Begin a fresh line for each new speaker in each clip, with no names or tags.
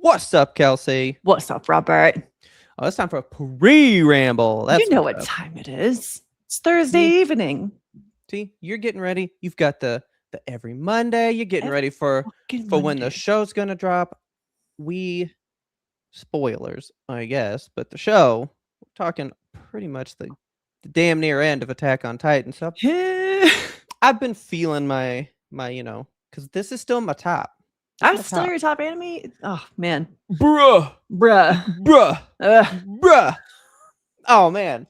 What's up, Kelsey?
What's up, Robert?
Oh, it's time for a pre-ramble. That's
You know
what's
what
up.
time it is. It's Thursday
See,
evening.
you're getting ready. You've got the every Monday. You're getting
Every
ready for
fucking
when the
Monday.
show's gonna drop. We spoilers, I guess, but the show we're talking pretty much the damn near end of Attack on Titan. So I've been feeling my because this is still my top. It's
I'm
my
still
top,
your top anime. Oh man,
bruh,
bruh.
bruh,
Ugh.
bruh. Oh man,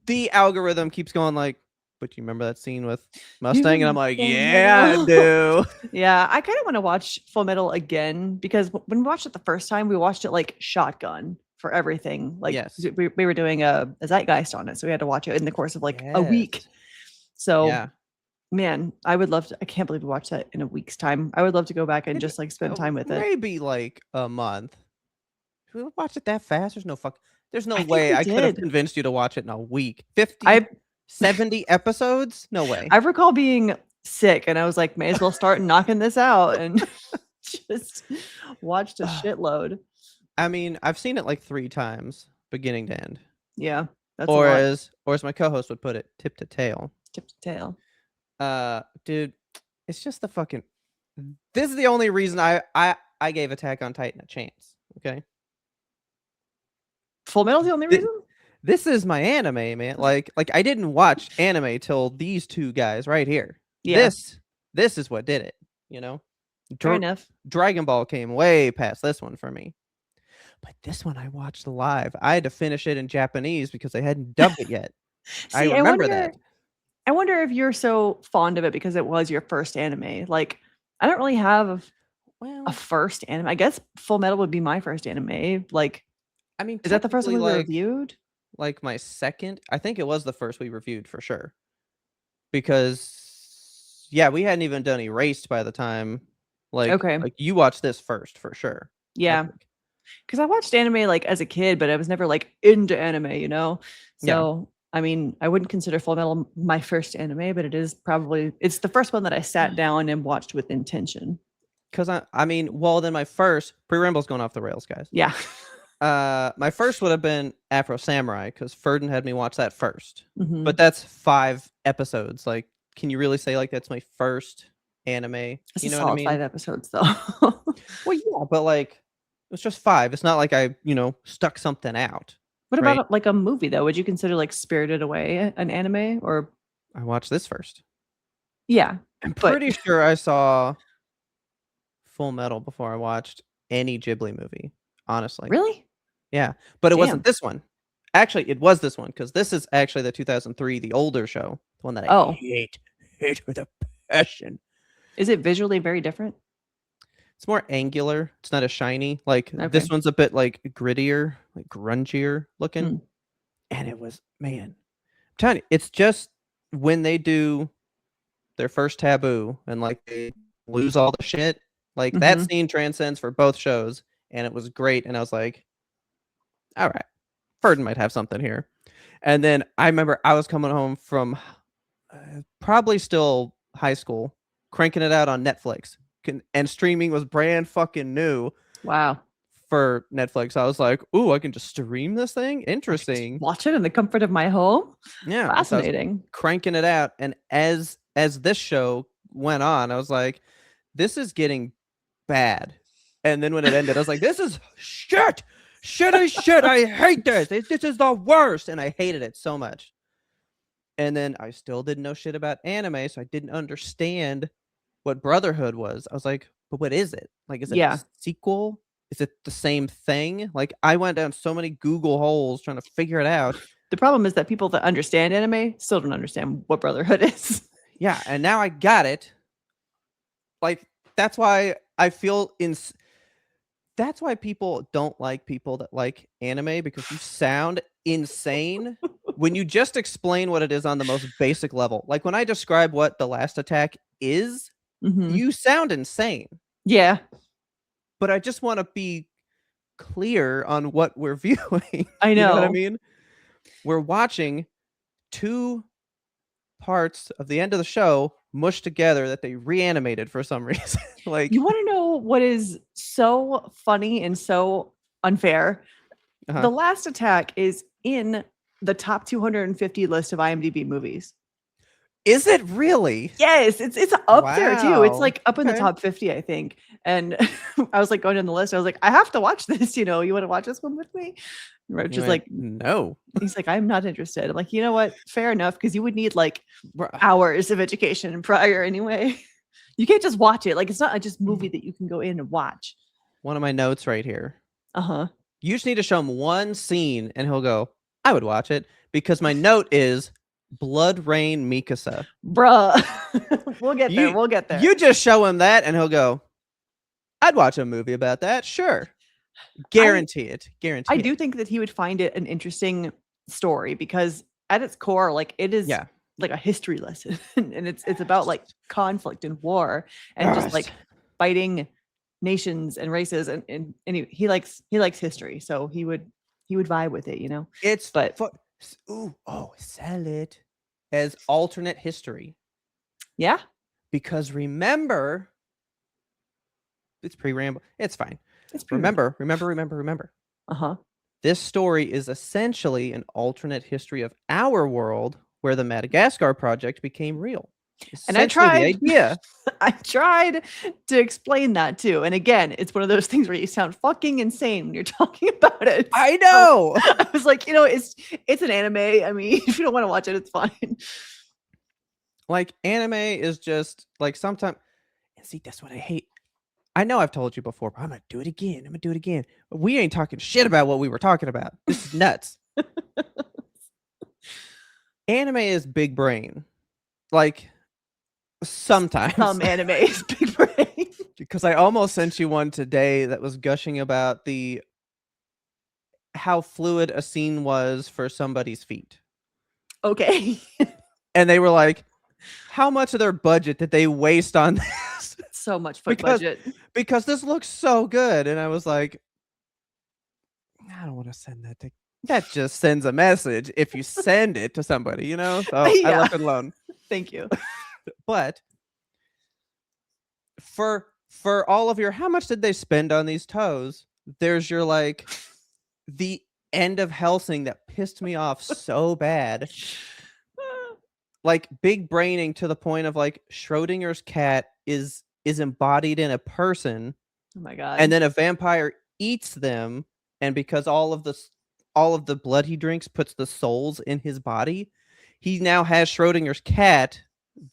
the algorithm keeps going like, but you remember that scene with Mustang? And I'm like, yeah, I do.
Yeah, I kind of want to watch Full Metal again because when we watched it the first time, we watched it like shotgun for everything. Like
Yes.
we were doing a zeitgeist on it, so we had to watch it in the course of like a week.
Yes.
So
Yeah.
man, I would love to. I can't believe we watched that in a week's time. I would love to go back and
Maybe,
just like spend time with it.
maybe like a month. Should we watch it that fast? There's no
I think
way
we
I could have
did.
convinced you to watch it in a week. 50,
I
70 episodes? No way.
I recall being sick and I was like, may as well start knocking this out and just watched a shitload.
I mean, I've seen it like 3 times, beginning to end.
Yeah, that's
Or
a lot.
as my co-host would put it, tip to tail.
Tip to tail.
Dude, it's just the fucking. This is the only reason I gave Attack on Titan a chance. Okay.
Full Metal's the only reason?
This is my anime, man. Like I didn't watch anime till these two guys right here.
Yeah.
This is what did it, you know?
Fair enough.
Dragon Ball came way past this one for me. But this one I watched live. I had to finish it in Japanese because they hadn't dubbed it yet. I
See,
remember that.
I wonder if you're so fond of it because it was your first anime. Like, I don't really have a first anime. I guess Full Metal would be my first anime. Like,
I mean,
is that the first one we reviewed?
Like my second, I think it was the first we reviewed for sure. Because yeah, we hadn't even done Erased by the time. Like you watched this first for sure.
Yeah. Because I watched anime like as a kid, but I was never like into anime, you know? So I mean, I wouldn't consider Full Metal my first anime, but it's the first one that I sat down and watched with intention.
Because I mean, well, then my first Pre-Ramble's going off the rails, guys.
Yeah.
My first would have been Afro Samurai because Ferdin had me watch that first. But that's 5 episodes. Like, can you really say like that's my first anime?
It's
you know
what I mean? 5 episodes though.
Well, yeah, but like it's just 5. It's not like I, stuck something out.
What about like a movie though? Would you consider like Spirited Away an anime or?
I watched this first.
Yeah.
I'm pretty sure I saw Full Metal before I watched any Ghibli movie, honestly.
Really?
Yeah, but it wasn't this one. Actually, it was this one because this is actually the 2003, the older show, the one that I hate with a passion.
Is it visually very different?
It's more angular. It's not as shiny. Like this one's a bit like grittier, like grungier looking. And it was, man, I'm telling you, it's just when they do their first taboo and like they lose all the shit, like that scene transcends for both shows, and it was great. And I was like, all right, Ferdin might have something here. And then I remember I was coming home from probably still high school, cranking it out on Netflix, and streaming was brand fucking new.
Wow.
For Netflix, I was like, "Ooh, I can just stream this thing. Interesting.
Watch it in the comfort of my home.
Yeah,
fascinating.
So cranking it out, and as this show went on, I was like, "This is getting bad." And then when it ended, I was like, "This is shit. Shit is shit. I hate this. This is the worst," and I hated it so much. And then I still didn't know shit about anime, so I didn't understand what Brotherhood was. I was like, "But what is it? Like, is it a sequel? Is it the same thing?" Like, I went down so many Google holes trying to figure it out.
The problem is that people that understand anime still don't understand what Brotherhood is.
Yeah, and now I got it. Like, that's why I feel that's why people don't like people that like anime, because you sound insane when you just explain what it is on the most basic level. Like when I describe what The Last Attack is, you sound insane.
Yeah.
But I just want to be clear on what we're viewing.
I know.
You know what I mean? We're watching 2 parts of the end of the show mushed together that they reanimated for some reason. Like,
you want to know what is so funny and so unfair?
uh-huh.
The Last Attack is in the top 250 list of IMDb movies.
Is it really?
Yes, it's up there too. It's
Wow.
like up in the
Okay.
top 50, I think. And I was like going down the list. I was like, I have to watch this. You want to watch this one with me? And Roach
You
is
went,
like,
no.
he's like, I'm not interested. I'm like, you know what? Fair enough, because you would need like
Bruh.
hours of education prior anyway. You can't just watch it. Like, it's not a just movie that you can go in and watch.
One of my notes right here.
Uh-huh.
You just need to show him one scene and he'll go, I would watch it, because my note is Blood Rain Mikasa.
Bruh. We'll get there. We'll get there.
You just show him that and he'll go, I'd watch a movie about that. Sure. Guarantee it. Guarantee
I
it.
do think that he would find it an interesting story because at its core, like it is
Yeah.
like a history lesson. And it's about like conflict and war and just like
Yes.
fighting nations and races and he likes history. So he would vibe with it,
It's
But
sell it as alternate history.
yeah.
Because remember, it's pre-ramble. It's fine.
It's
Remember.
Uh-huh.
This story is essentially an alternate history of our world where the Madagascar project became real.
And I
Essentially
tried
the idea.
I tried to explain that too. And again, it's one of those things where you sound fucking insane when you're talking about it.
I know.
So I was like, it's an anime. I mean, if you don't want to watch it, it's fine.
Like, anime is just like sometimes. And see, that's what I hate. I know I've told you before, but I'm gonna do it again. We ain't talking shit about what we were talking about. This is nuts. Anime is big brain. Like, sometimes.
Some anime is big brain.
Because I almost sent you one today that was gushing about how fluid a scene was for somebody's feet.
Okay.
And they were like, how much of their budget did they waste on this?
So much foot budget.
Because this looks so good. And I was like, I don't want to send that to. That just sends a message if you send it to somebody, So I left it alone.
Thank you.
But for all of your, how much did they spend on these toes? There's your like the end of Helsing that pissed me off so bad. Like big braining to the point of like Schrodinger's cat is embodied in a person.
Oh my god.
And then a vampire eats them, and because all of the blood he drinks puts the souls in his body, he now has Schrodinger's cat,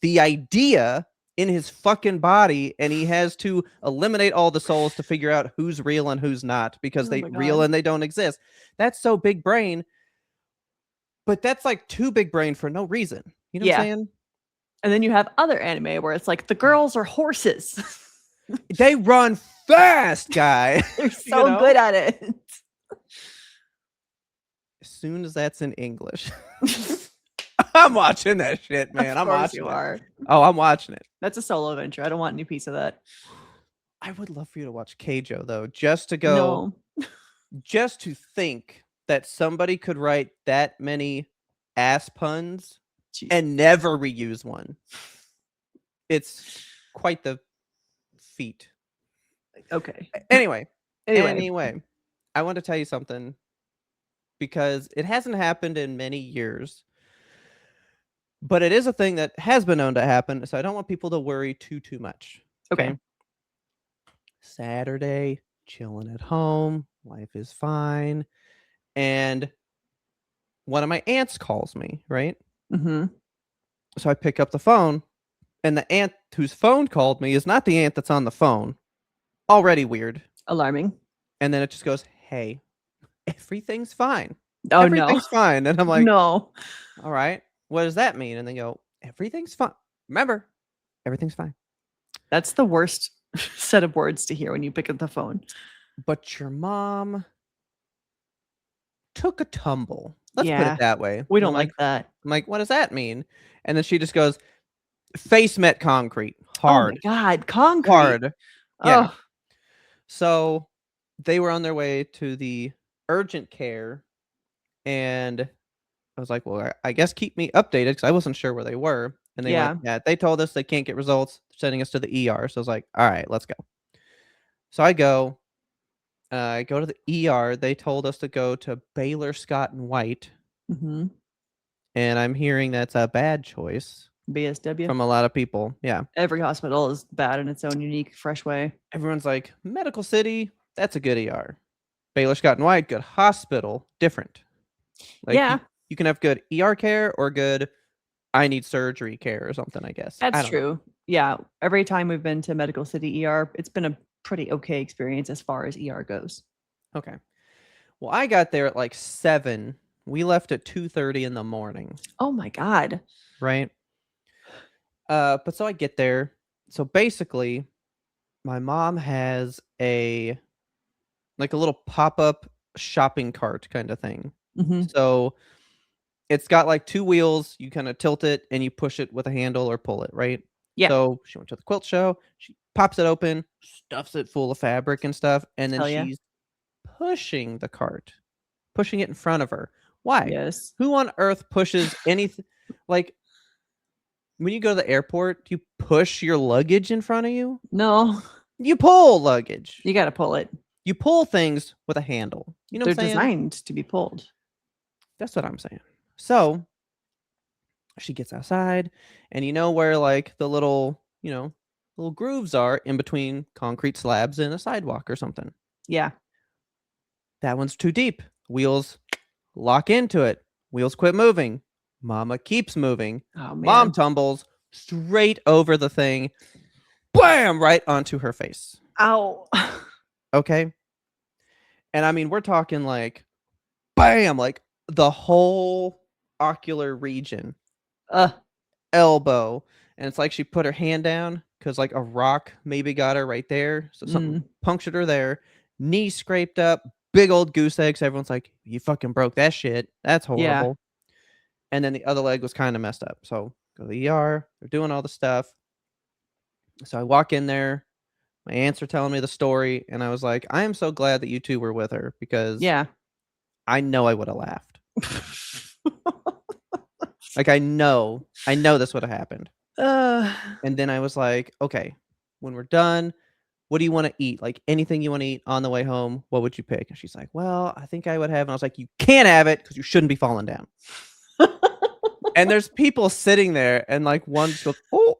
the idea, in his fucking body, and he has to eliminate all the souls to figure out who's real and who's not, because they real and they don't exist. That's so big brain. But that's like too big brain for no reason. You know what I'm saying?
And then you have other anime where it's like the girls are horses.
They run fast, guy.
They're so good at it.
As soon as that's in English. I'm watching that shit, man. I'm watching it. Oh, I'm watching it.
That's a solo adventure. I don't want any piece of that.
I would love for you to watch Keijo, though, just to go, just to think that somebody could write that many ass puns and never reuse one. It's quite the feat.
Okay.
Anyway, I want to tell you something, because it hasn't happened in many years, but it is a thing that has been known to happen, so I don't want people to worry too much.
Okay.
Saturday, chilling at home, life is fine, and one of my aunts calls me, right?
Mm-hmm.
So I pick up the phone, and the aunt whose phone called me is not the aunt that's on the phone. Already weird.
Alarming.
And then it just goes, hey, everything's fine.
Oh,
everything's fine. And I'm like,
no.
All right. What does that mean? And they go, everything's fine. Remember, everything's fine.
That's the worst set of words to hear when you pick up the phone.
But your mom took a tumble. Let's put it that way.
We don't like that.
I'm like, what does that mean? And then she just goes, face met concrete. Hard.
Oh my God. Concrete.
Hard. Yeah.
Oh.
So they were on their way to the urgent care, and I was like, "Well, I guess keep me updated," because I wasn't sure where they were, and they went,
Yeah.
"Yeah, they told us they can't get results, sending us to the ER." So I was like, "Alright, let's go." So I go to the ER, they told us to go to Baylor Scott& and White,
Mhm.
and I'm hearing that's a bad choice
BSW.
from a lot of people, yeah.
Every hospital is bad in its own unique, fresh way.
Everyone's like, "Medical City, that's a good ER. Baylor Scott& and White, good hospital, different." Like,
Yeah,
you can have good ER care or good, "I need surgery" care or something, I guess. I
that's
don't know.
true. Yeah, every time we've been to Medical City ER, it's been a pretty okay experience as far as ER goes.
Okay. Well, I got there at, like, 7. We left at 2:30 in the morning,
Oh my god.
right? But so I get there. So, basically, my mom has a little pop-up shopping cart kinda thing.
Mhm.
So, it's got, like, 2 wheels, you kinda tilt it, and you push it with a handle or pull it, right?
Yeah.
So, she went to the quilt show, she pops it open, stuffs it full of fabric and stuff, and then
Hell yeah.
she's pushing the cart, pushing it in front of her. Why?
Yes.
Who on earth pushes anything? Like, when you go to the airport, do you push your luggage in front of you?
No,
You pull luggage.
you gotta pull it.
You pull things with a handle. You know what
They're
I'm saying?
designed to be pulled.
That's what I'm saying. So, she gets outside, and you know where, like, the little grooves are in between concrete slabs and a sidewalk or something.
Yeah.
That one's too deep. Wheels lock into it. Wheels quit moving. Mama keeps moving.
Oh,
Mom
man.
tumbles straight over the thing. Bam! Right onto her face.
Ow.
Okay? And I mean, we're talking like bam, like the whole ocular region,
Ugh.
elbow. And it's like she put her hand down because like a rock maybe got her right there. So something
Mm.
punctured her there. Knee scraped up, big old goose eggs. Everyone's like, "You fucking broke that shit. That's
Yeah.
horrible." And then the other leg was kinda messed up. So, go to the ER, they're doing all the stuff. So I walk in there, my aunts are telling me the story, and I was like, "I am so glad that you 2 were with her because
Yeah.
I know I woulda laughed." Like, I know this woulda happened.
Uh,
And then I was like, "Okay, when we're done, what do you wanna eat? Like, anything you wanna eat on the way home, what would you pick?" And she's like, "Well, I think I would have," and I was like, "You can't have it because you shouldn't be falling down." And there's people sitting there, and, like, one just goes, "Oh."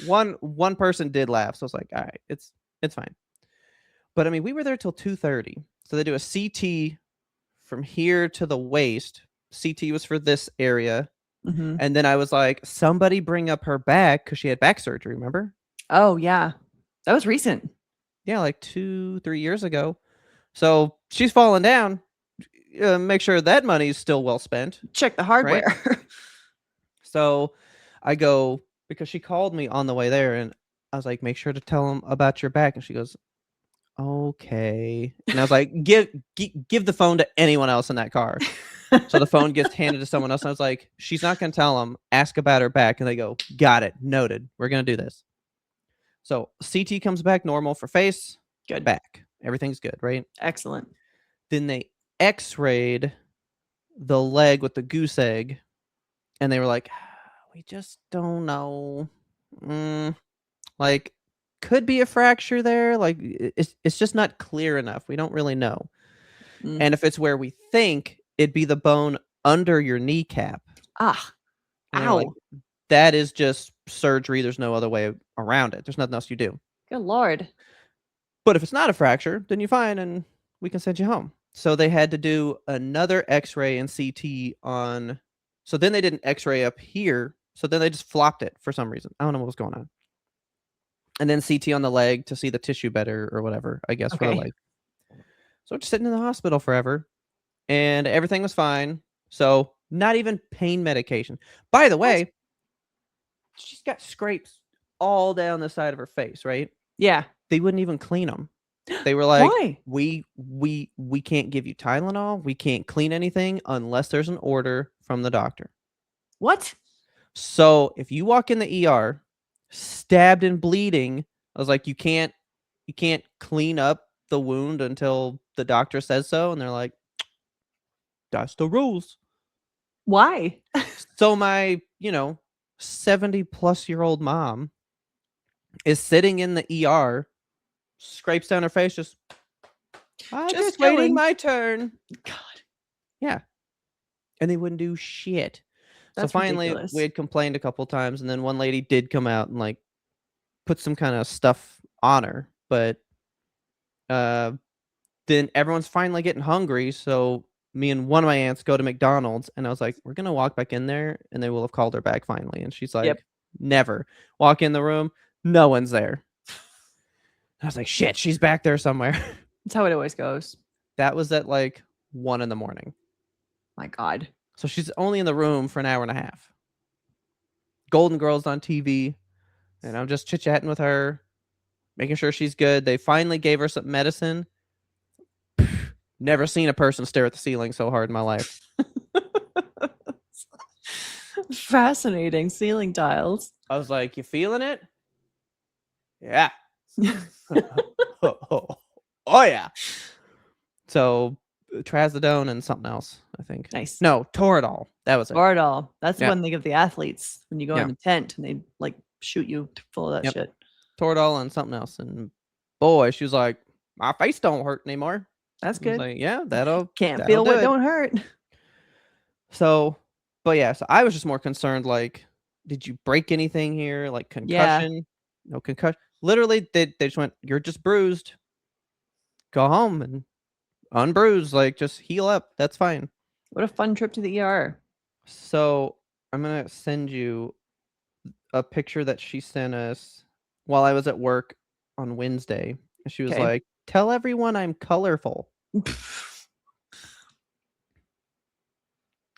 One person did laugh, so I was like, "Alright, it's fine." But, I mean, we were there till 2:30, so they do a CT from here to the waist. CT was for this area,
Mhm.
and then I was like, "Somebody bring up her back because she had back surgery, remember?"
Oh, yeah. That was recent.
Yeah, like 2, 3 years ago. So, she's falling down, make sure that money's still well spent,
Check the
right?
hardware.
So, I go because she called me on the way there, and I was like, "Make sure to tell them about your back," and she goes, "Okay." And I was like, Give the phone to anyone else in that car." So the phone gets handed to someone else, and I was like, "She's not gonna tell them. Ask about her back." And they go, "Got it. Noted. We're gonna do this." So CT comes back normal for face,
Good.
back. Everything's good, right?
Excellent.
Then they X-rayed the leg with the goose egg, and they were like, "We just don't know. Mm, like, could be a fracture there. Like, it's just not clear enough. We don't really know."
Mm.
And if it's where we think, it'd be the bone under your kneecap.
Ah.
And they were like,
Ow.
"That is just surgery. There's no other way around it. There's nothing else you do.
Good lord.
But if it's not a fracture, then you're fine and we can send you home." So they had to do another X-ray and CT on. So then they did an X-ray up here. So then they just flopped it for some reason. I don't know what was going on. And then CT on the leg to see the tissue better or whatever, I guess, for the
Okay.
leg. So just sitting in the hospital forever. And everything was fine. So, not even pain medication. By the
What?
way, she's got scrapes all down the side of her face, right?
Yeah.
They wouldn't even clean them. They were like,
Why?
"We can't give you Tylenol. We can't clean anything unless there's an order from the doctor."
What?
So, if you walk in the ER stabbed and bleeding, I was like, "You can't clean up the wound until the doctor says so." And they're like, That's the rules.
Why?
So my, 70-plus-year-old mom is sitting in the ER, scrapes down her face, I'm just waiting my turn.
God,
Yeah. And they wouldn't do shit. So
that's
finally, we
ridiculous.
had complained a couple times, and then one lady did come out and, like, put some kinda stuff on her, but, uh, then everyone's finally getting hungry, so me and one of my aunts go to McDonald's, and I was like, "We're gonna walk back in there, and they will have called her back finally," and she's
Yep.
like, "Never." Walk in the room, no one's there. I was like, "Shit, she's back there somewhere."
That's how it always goes.
That was at, like, 1 in the morning.
My God.
So she's only in the room for an hour and a half. Golden Girls on TV, and I'm just chit-chatting with her, making sure she's good. They finally gave her some medicine. Never seen a person stare at the ceiling so hard in my life.
Fascinating ceiling tiles.
I was like, "You feeling it?" "Yeah." Oh, yeah. So, trazodone and something else, I think.
Nice.
No, Toradol. That was it.
Toradol. That's the
Yeah.
one they give the athletes when you go
Yeah.
in the tent and they like shoot you full of that
Yep.
shit.
Toradol and something else, and boy, she was like, "My face don't hurt anymore."
That's
I was
good.
like, "Yeah, that'll
Can't
that'll
feel
do
what
it."
don't hurt.
So, but yeah, so I was just more concerned, like, did you break anything here? Like
Yeah.
concussion? No concussion. Literally, they just went, "You're just bruised. Go home and unbruise. Like, just heal up. That's fine."
What a fun trip to the ER.
So I'm gonna send you a picture that she sent us while I was at work on Wednesday. She was
Okay.
like, "Tell everyone I'm colorful."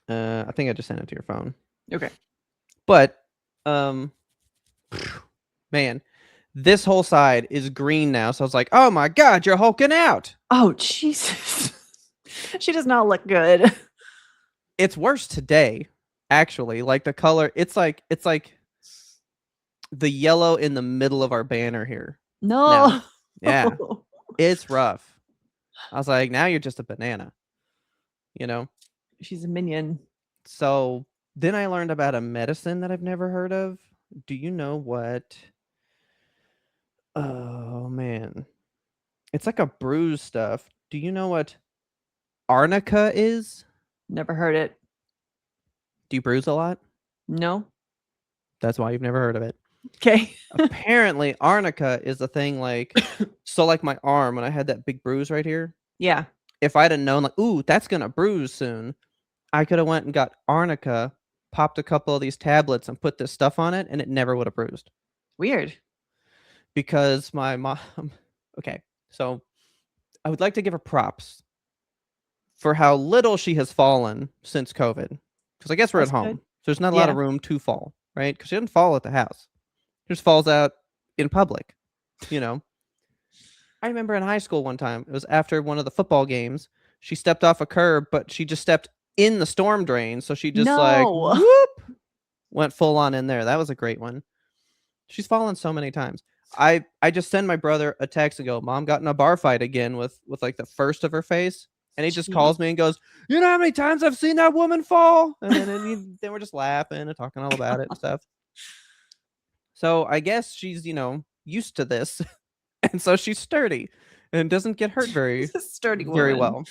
I think I just sent it to your phone.
Okay.
But, um, man, this whole side is green now, so I was like, "Oh my god, you're hulking out."
Oh, Jesus. She does not look good.
It's worse today, actually, like, the color it's like the yellow in the middle of our banner here now.
No.
Yeah, it's rough. I was like, "Now you're just a banana," you know?
She's a minion.
So, then I learned about a medicine that I've never heard of. Do you know what oh, man. It's like a bruise stuff. Do you know what arnica is?
Never heard it.
Do you bruise a lot?
No.
That's why you've never heard of it.
Okay.
Apparently, arnica is a thing like so like my arm when I had that big bruise right here,
Yeah.
if I'd have known like, "Ooh, that's gonna bruise soon," I coulda went and got arnica, popped a couple of these tablets, and put this stuff on it, and it never would have bruised.
Weird.
Because my mom okay, so I would like to give her props for how little she has fallen since COVID. Because I guess we're at
That's good.
home, so there's not a lot
Yeah.
of room to fall, right? Because she didn't fall at the house. She just falls out in public, you know? I remember in high school one time, it was after one of the football games, she stepped off a curb, but she just stepped in the storm drain, so she just, like,
No.
whoop, went full on in there. That was a great one. She's fallen so many times. I just send my brother a text and go, "Mom got in a bar fight again with, like, the first of her face," and he just
Jeez.
calls me and goes, "You know how many times I've seen that woman fall?" And then we're just laughing and talking all about it and stuff. So, I guess she's, used to this, and so she's sturdy and doesn't get hurt very
She's a sturdy
very
woman.
well.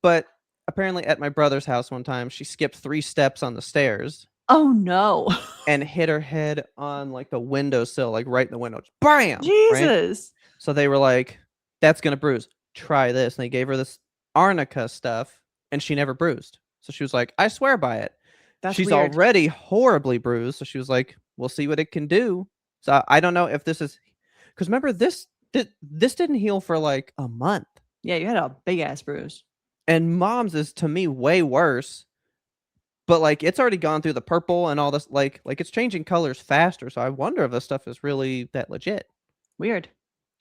But apparently at my brother's house one time, she skipped 3 steps on the stairs
Oh, no.
and hit her head on, like, the windowsill, like, right in the window. Bam! Right?
Jesus.
So they were like, "That's gonna bruise. Try this." And they gave her this arnica stuff, and she never bruised. So she was like, "I swear by it."
That's
She's
weird.
already horribly bruised, so she was like, "We'll see what it can do." So I don't know if this is because remember this didn't heal for, like, a month,
Yeah, you had a big ass bruise.
and mom's is, to me, way worse, but, like, it's already gone through the purple and all this, like, it's changing colors faster, so I wonder if this stuff is really that legit.
Weird.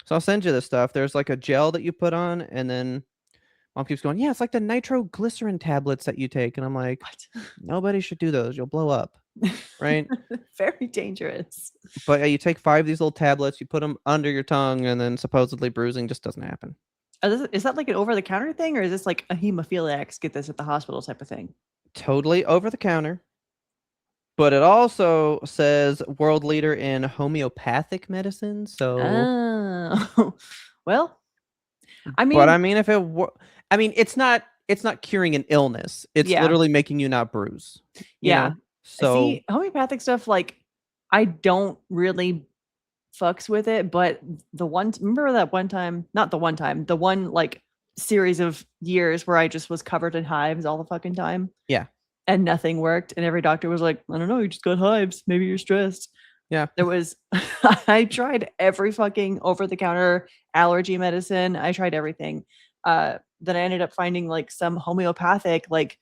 So I'll send you this stuff. There's, like, a gel that you put on, and then mom keeps going, "Yeah, it's like the nitroglycerin tablets that you take," and I'm like,
What?
"Nobody should do those. You'll blow up." Right?
Very dangerous.
But, yeah, you take 5 of these little tablets, you put them under your tongue, and then supposedly bruising just doesn't happen.
Is that like an over the counter thing, or is this like a hemophiliacs get this at the hospital type of thing?
Totally over the counter. But it also says world leader in homeopathic medicine. So,
Oh, well, I
but
mean,
I mean, if it were, I mean, it's not curing an illness. It's
yeah,
literally making you not bruise. You
yeah.
know. So
See, homeopathic stuff, like, I don't really fucks with it, but remember that one time, not the one time, the one like series of years where I just was covered in hives all the fucking time
yeah,
and nothing worked. And every doctor was like, I don't know, you just got hives. Maybe you're stressed.
yeah.
There was, I tried every fucking over the counter allergy medicine. I tried everything. Then I ended up finding like some homeopathic, like,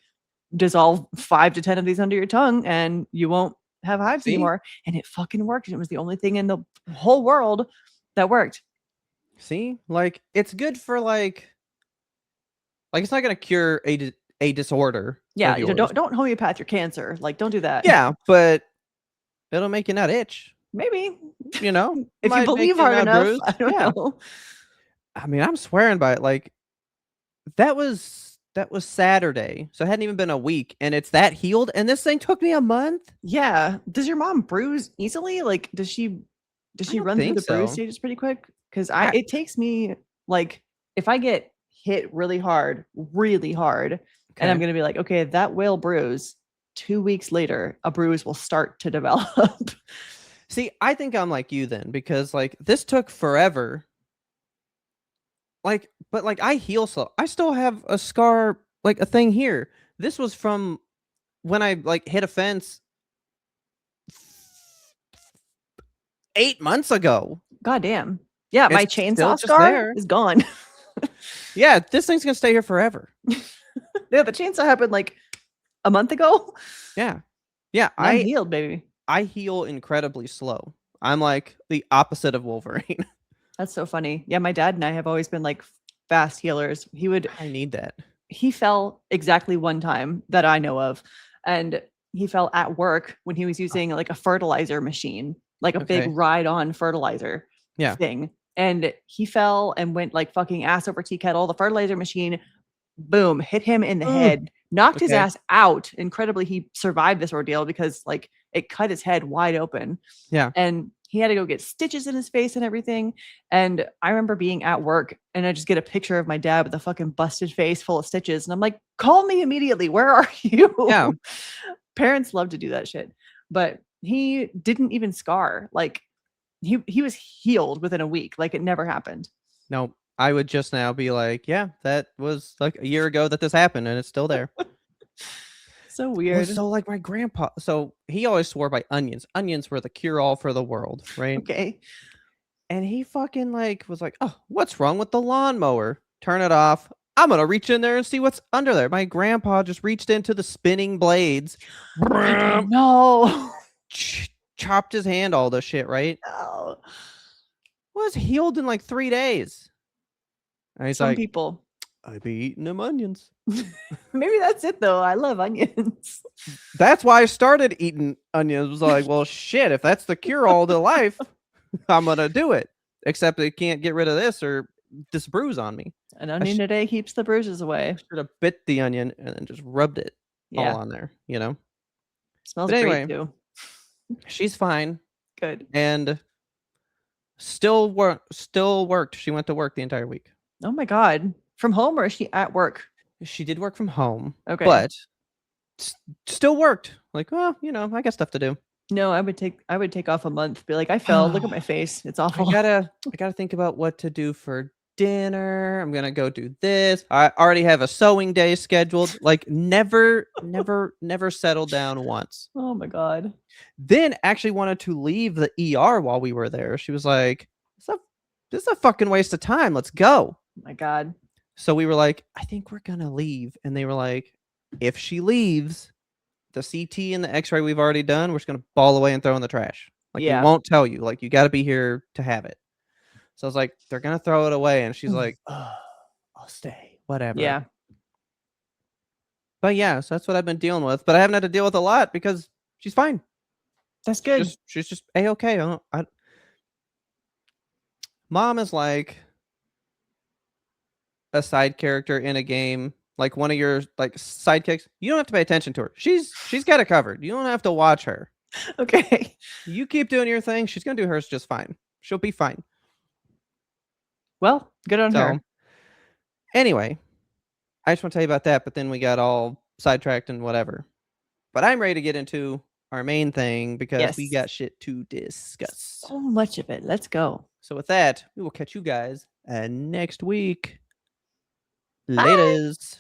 dissolve 5 to 10 of these under your tongue and you won't have hives
See,
anymore. And it fucking worked. And it was the only thing in the whole world that worked.
see, like it's good for like it's not gonna cure a disorder
Yeah,
of yours.
don't homeopath your cancer. Like, don't do that.
Yeah, but it'll make you not itch.
Maybe
You know,
if you
might make
believe
you
hard
not
enough.
bruise.
I don't
Yeah,
know.
I mean, I'm swearing by it. Like that was Saturday, so it hadn't even been a week, and it's that healed, and this thing took me a month.
Yeah. Does your mom bruise easily? Like, does
I
she
don't
run through
think
the bruise
so.
stages pretty quick? Because
I
it takes me, like, if I get hit really hard, and I'm
okay.
gonna be like, okay, that will bruise. 2 weeks later, a bruise will start to develop.
See, I think I'm like you then because like this took forever. Like, but like I heal slow. I still have a scar, like a thing here. This was from when I like hit a fence 8 months ago.
God damn. Yeah, my
It's still
chainsaw
just
scar
there.
is gone.
Yeah, this thing's gonna stay here forever.
Yeah, the chainsaw happened like a month ago.
Yeah, yeah.
And I'm
I
healed, baby.
I heal incredibly slow. I'm like the opposite of Wolverine.
That's so funny. Yeah, my dad and I have always been like fast healers.
I need that.
He fell exactly one time that I know of. And he fell at work when he was using like a fertilizer machine, like a big
Okay.
ride on fertilizer
Yeah.
thing. And he fell and went like fucking ass over tea kettle. The fertilizer machine, boom, hit him in the
Ugh.
head, knocked his
Okay.
ass out. Incredibly, he survived this ordeal because like it cut his head wide open.
Yeah.
And he had to go get stitches in his face and everything. And I remember being at work and I just get a picture of my dad with a fucking busted face full of stitches. And I'm like, call me immediately. Where are
Yeah.
you? Parents love to do that shit. But he didn't even scar. Like, he was healed within a week. Like, it never happened.
No, I would just now be like, yeah, that was like a year ago that this happened, and it's still there.
So
Well,
weird.
so like my grandpa, so he always swore by onions. Onions were the cure all for the world, right?
Okay.
And he fucking like was like, oh, what's wrong with the lawnmower? Turn it off. I'm gonna reach in there and see what's under there. My grandpa just reached into the spinning blades,
No.
chopped his hand, all this shit, right?
No.
Was healed in like 3 days. And he's
Some
like,
people.
I be eating them onions.
Maybe that's it though. I love onions.
That's why I started eating onions. I was like, well, shit, if that's the cure all to life, I'm gonna do it. Except they can't get rid of this or this bruise on me.
An
I,
onion a day keeps the bruises away.
should have bit the onion and then just rubbed it all
Yeah.
on there, you know?
Smells
But
great
anyway,
too.
she's fine
Good.
and still worked. She went to work the entire week.
Oh my God. From home or is she at work?
She did work from home,
Okay.
but still worked. Like, well, I got stuff to do.
No, I would take off a month. Be like, I fell. Look at my face. It's
I
awful.
gotta think about what to do for dinner. I'm gonna go do this. I already have a sewing day scheduled. Like never settled down once.
Oh my God.
Then actually wanted to leave the ER while we were there. She was like, this is a fucking waste of time. Let's go.
Oh my God.
So we were like, I think we're gonna leave. And they were like, if she leaves, the CT and the X-ray we've already done, we're just gonna ball away and throw in the trash. Like we
Yeah.
won't tell you. Like you got to be here to have it. So I was like, they're gonna throw it away, and she's like, oh, I'll stay, whatever.
Yeah.
But yeah, so that's what I've been dealing with. But I haven't had to deal with a lot because she's fine.
That's good.
She's just a-okay. Mom is like, a side character in a game, like one of your like sidekicks, you don't have to pay attention to her. She's got it covered. You don't have to watch her.
Okay.
You keep doing your thing. She's gonna do hers just fine. She'll be fine.
Well, good on
So
her.
anyway, I just want to tell you about that, but then we got all sidetracked and whatever. But I'm ready to get into our main thing because we
Yes.
got shit to discuss.
So much of it. Let's go.
So with that, we will catch you guys next week.
Bye.
Laters.